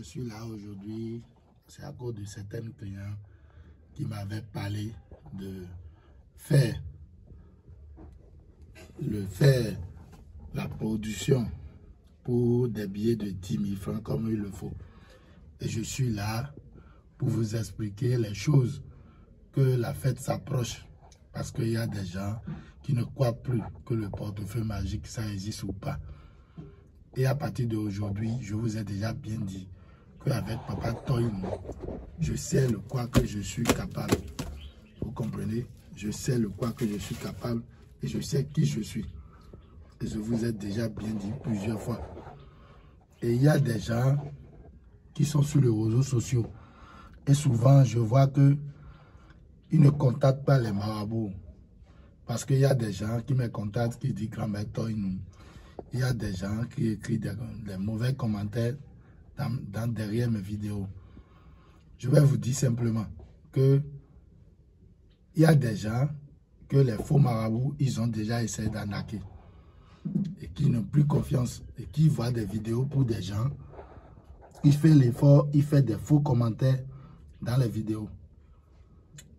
je suis là aujourd'hui, c'est à cause de certains clients qui m'avaient parlé de faire la production pour des billets de 10 000 francs comme il le faut. Et je suis là pour vous expliquer les choses, que la fête s'approche. Parce qu'il y a des gens qui ne croient plus que le portefeuille magique, ça existe ou pas. Et à partir d'aujourd'hui, je vous ai déjà bien dit qu'avec Papa Toyin, je sais le quoi que je suis capable. Vous comprenez? Je sais le quoi que je suis capable et je sais qui je suis. Et je vous ai déjà bien dit plusieurs fois. Et il y a des gens qui sont sur les réseaux sociaux. Et souvent, je vois que ils ne contactent pas les marabouts. Parce qu'il y a des gens qui me contactent, qui disent grand-mère Toyin. Il y a des gens qui écrivent des mauvais commentaires derrière mes vidéos. Je vais vous dire simplement que il y a des gens que les faux marabouts, ils ont déjà essayé d'arnaquer. Et qui n'ont plus confiance et qui voient des vidéos pour des gens. Il fait l'effort, il fait des faux commentaires dans les vidéos.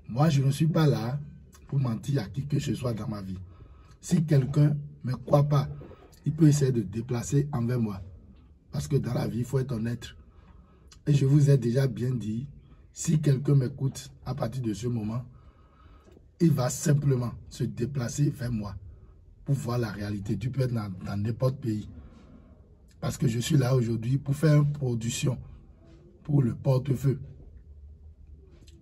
Moi, je ne suis pas là pour mentir à qui que ce soit dans ma vie. Si quelqu'un ne me croit pas, il peut essayer de déplacer envers moi. Parce que dans la vie, il faut être honnête. Et je vous ai déjà bien dit, si quelqu'un m'écoute à partir de ce moment, il va simplement se déplacer vers moi pour voir la réalité. Tu peux être dans n'importe pays. Parce que je suis là aujourd'hui pour faire une production pour le portefeuille.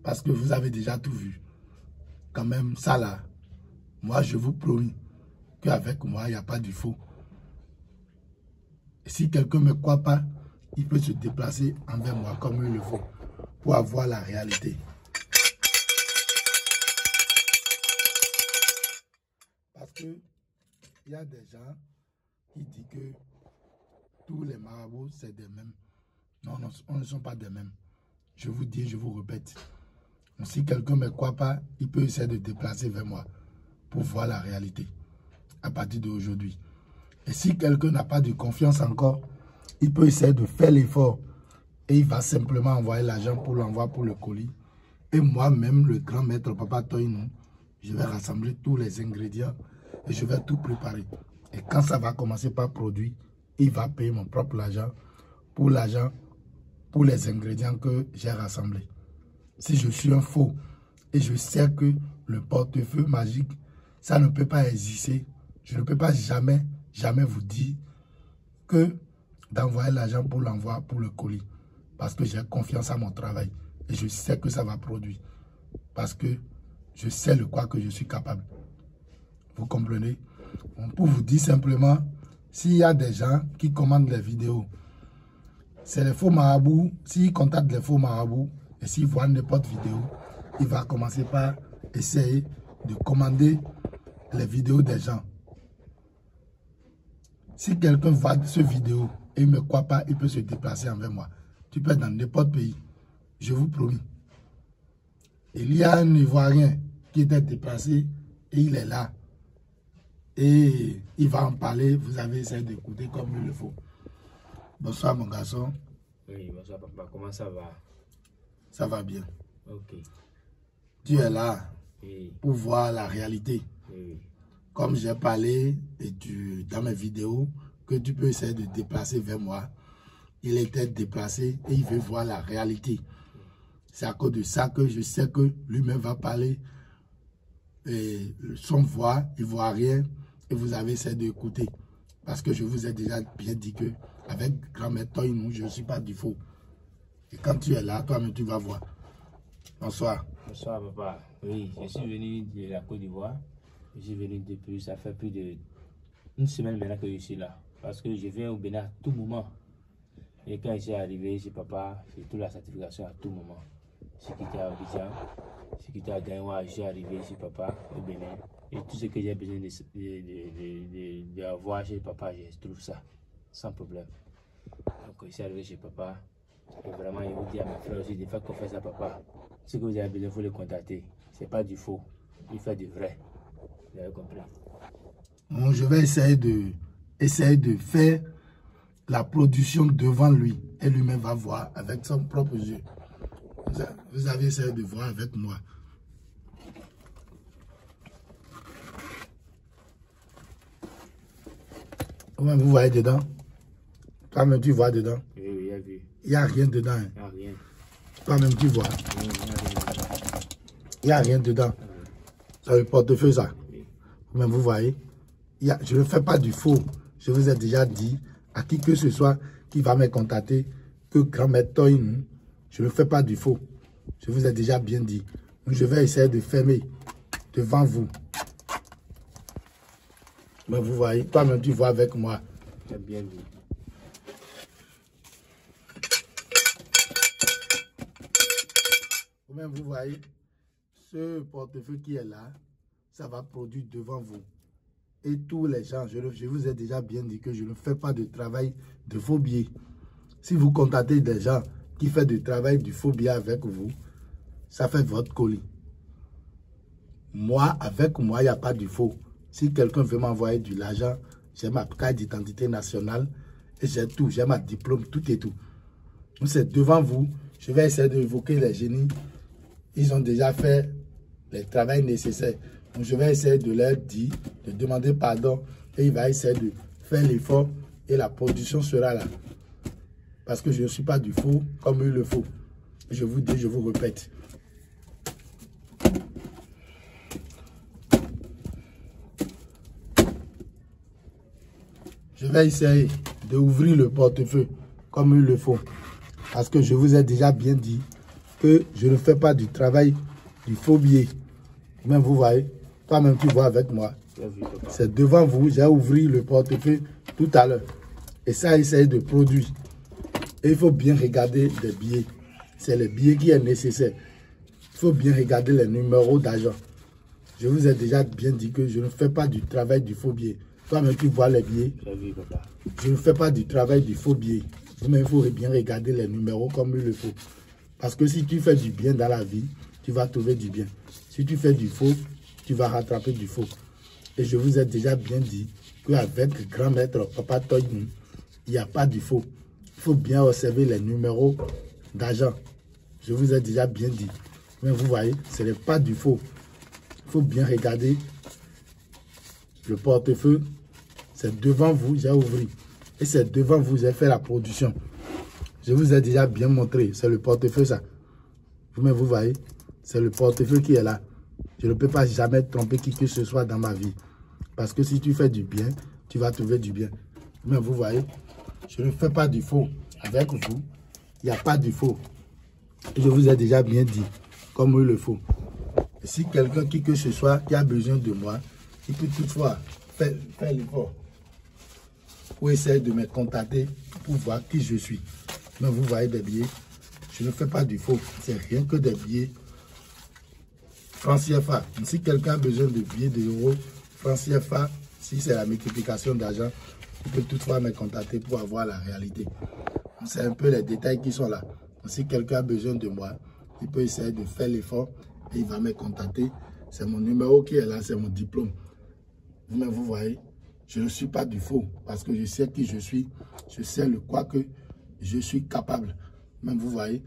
Parce que vous avez déjà tout vu. Quand même, ça là, moi je vous promets qu'avec moi, il n'y a pas de faux. Et si quelqu'un ne me croit pas, il peut se déplacer envers moi comme il le faut pour avoir la réalité. Parce que il y a des gens qui disent que tous les marabouts, c'est des mêmes. Non, non, on ne sont pas des mêmes. Je vous dis, je vous répète. Donc, si quelqu'un ne me croit pas, il peut essayer de déplacer vers moi pour voir la réalité à partir d'aujourd'hui. Et si quelqu'un n'a pas de confiance encore, il peut essayer de faire l'effort et il va simplement envoyer l'argent pour l'envoi pour le colis. Et moi-même, le grand maître Papa Toyin, je vais rassembler tous les ingrédients et je vais tout préparer. Et quand ça va commencer par produit, il va payer mon propre argent pour les ingrédients que j'ai rassemblés. Si je suis un faux et je sais que le portefeuille magique, ça ne peut pas exister, je ne peux pas jamais vous dire que d'envoyer l'argent pour l'envoi pour le colis. Parce que j'ai confiance à mon travail et je sais que ça va produire. Parce que je sais le quoi que je suis capable. Vous comprenez? Pour vous dire simplement, s'il y a des gens qui commandent les vidéos, c'est les faux marabouts. S'ils contactent les faux marabouts et s'ils voient n'importe vidéo, il va commencer par essayer de commander les vidéos des gens. Si quelqu'un voit ce vidéo et il ne me croit pas, il peut se déplacer envers moi. Tu peux être dans n'importe pays. Je vous promets. Il y a un Ivoirien qui était déplacé et il est là. Et il va en parler. Vous avez essayé d'écouter comme il le faut. Bonsoir mon garçon. Oui, bonsoir papa. Comment ça va? Ça va bien. Ok. Tu es là Oui. pour voir la réalité. Oui. Comme j'ai parlé dans mes vidéos, que tu peux essayer de déplacer vers moi. Il était déplacé et il veut voir la réalité. C'est à cause de ça que je sais que lui-même va parler. Et son voix, il ne voit rien. Et vous avez essayé d'écouter. Parce que je vous ai déjà bien dit que avec grand-mère Toyin, je ne suis pas du faux. Et quand tu es là, toi-même, tu vas voir. Bonsoir. Bonsoir papa. Oui, je suis venu de la Côte d'Ivoire. Je suis venu depuis, ça fait plus d'une semaine maintenant que je suis là. Parce que je viens au Bénin à tout moment. Et quand je suis arrivé chez papa, j'ai toute la certification à tout moment. Je quitté à Abidjan, je quitté à Gaïwa, je suis arrivé chez papa au Bénin. Et tout ce que j'ai besoin d'avoir chez papa, je trouve ça sans problème. Donc je suis arrivé chez papa. Et vraiment, il vous dit à mes frères aussi de faire confiance à papa. Ce que vous avez besoin, il faut le contacter. Ce n'est pas du faux, il fait du vrai. Vous avez compris? Bon, je vais essayer de faire la production devant lui. Et lui-même va voir avec son propre yeux. Vous avez essayé de voir avec moi. Vous voyez dedans? Toi-même, tu vois dedans? Oui, j'ai vu. Il n'y a rien dedans. Hein? Il n'y a rien. Toi-même, tu vois? Il n'y a rien dedans. C'est le portefeuille, ça. Oui. Vous-même, vous voyez? Je ne fais pas du faux. Je vous ai déjà dit à qui que ce soit qui va me contacter que grand-mère Toyin, je ne fais pas du faux. Je vous ai déjà bien dit. Donc, je vais essayer de fermer devant vous. Mais vous voyez, toi-même, tu vois avec moi. J'ai bien vu. Vous-même, vous voyez, ce portefeuille qui est là, ça va produire devant vous. Et tous les gens, je vous ai déjà bien dit que je ne fais pas de travail de faux billets. Si vous contactez des gens qui font du travail du faux billet avec vous, ça fait votre colis. Moi, avec moi, il n'y a pas du faux. Si quelqu'un veut m'envoyer de l'argent, j'ai ma carte d'identité nationale et j'ai tout, j'ai ma diplôme, tout et tout. C'est devant vous, je vais essayer d'évoquer les génies. Ils ont déjà fait le travail nécessaire. Donc, je vais essayer de leur dire, de demander pardon et il va essayer de faire l'effort et la production sera là. Parce que je ne suis pas du faux comme il le faut. Je vous dis, je vous répète. Je vais essayer d'ouvrir le portefeuille comme il le faut. Parce que je vous ai déjà bien dit que je ne fais pas du travail du faux billet. Même vous voyez, toi-même tu vois avec moi. C'est devant vous, j'ai ouvert le portefeuille tout à l'heure. Et ça essaye de produire. Et il faut bien regarder les billets. C'est le billet qui est nécessaire. Il faut bien regarder les numéros d'argent. Je vous ai déjà bien dit que je ne fais pas du travail du faux billet. Toi-même, tu vois les billets. Je ne fais pas du travail du faux billet. Mais il faut bien regarder les numéros comme il le faut. Parce que si tu fais du bien dans la vie, tu vas trouver du bien. Si tu fais du faux, tu vas rattraper du faux. Et je vous ai déjà bien dit qu'avec grand maître Papa Toyin, il n'y a pas du faux. Il faut bien observer les numéros d'argent. Je vous ai déjà bien dit. Mais vous voyez, ce n'est pas du faux. Il faut bien regarder le portefeuille. C'est devant vous, j'ai ouvert. Et c'est devant vous, j'ai fait la production. Je vous ai déjà bien montré. C'est le portefeuille, ça. Vous-même, vous voyez, c'est le portefeuille qui est là. Je ne peux pas jamais tromper qui que ce soit dans ma vie. Parce que si tu fais du bien, tu vas trouver du bien. Vous-même, vous voyez, je ne fais pas du faux. Avec vous, il n'y a pas du faux. Et je vous ai déjà bien dit, comme il le faut. Et si quelqu'un qui que ce soit qui a besoin de moi, il peut toutefois faire l'effort pour essayer de me contacter pour voir qui je suis. Mais vous voyez des billets, je ne fais pas du faux. C'est rien que des billets francs CFA. Si quelqu'un a besoin de billets d'euros, francs CFA, si c'est la multiplication d'argent, il peut toutefois me contacter pour avoir la réalité. C'est un peu les détails qui sont là. Si quelqu'un a besoin de moi, il peut essayer de faire l'effort et il va me contacter. C'est mon numéro qui est là, c'est mon diplôme. Mais vous voyez, je ne suis pas du faux parce que je sais qui je suis. Je sais le quoi que je suis capable. Même vous voyez,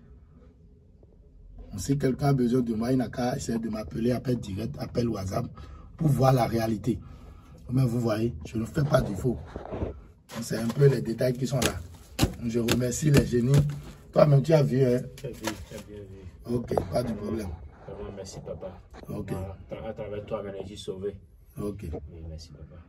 si quelqu'un a besoin de moi, il n'a qu'à essayer de m'appeler, appel direct, appel WhatsApp pour voir la réalité. Mais vous voyez, je ne fais pas du faux. C'est un peu les détails qui sont là. Je remercie les génies. Toi-même, tu as vu, hein? Tu as bien vu. Ok, pas de problème. Vraiment, merci, papa. Ok. À travers toi, ma énergie sauvée. Ok. Oui, merci, papa.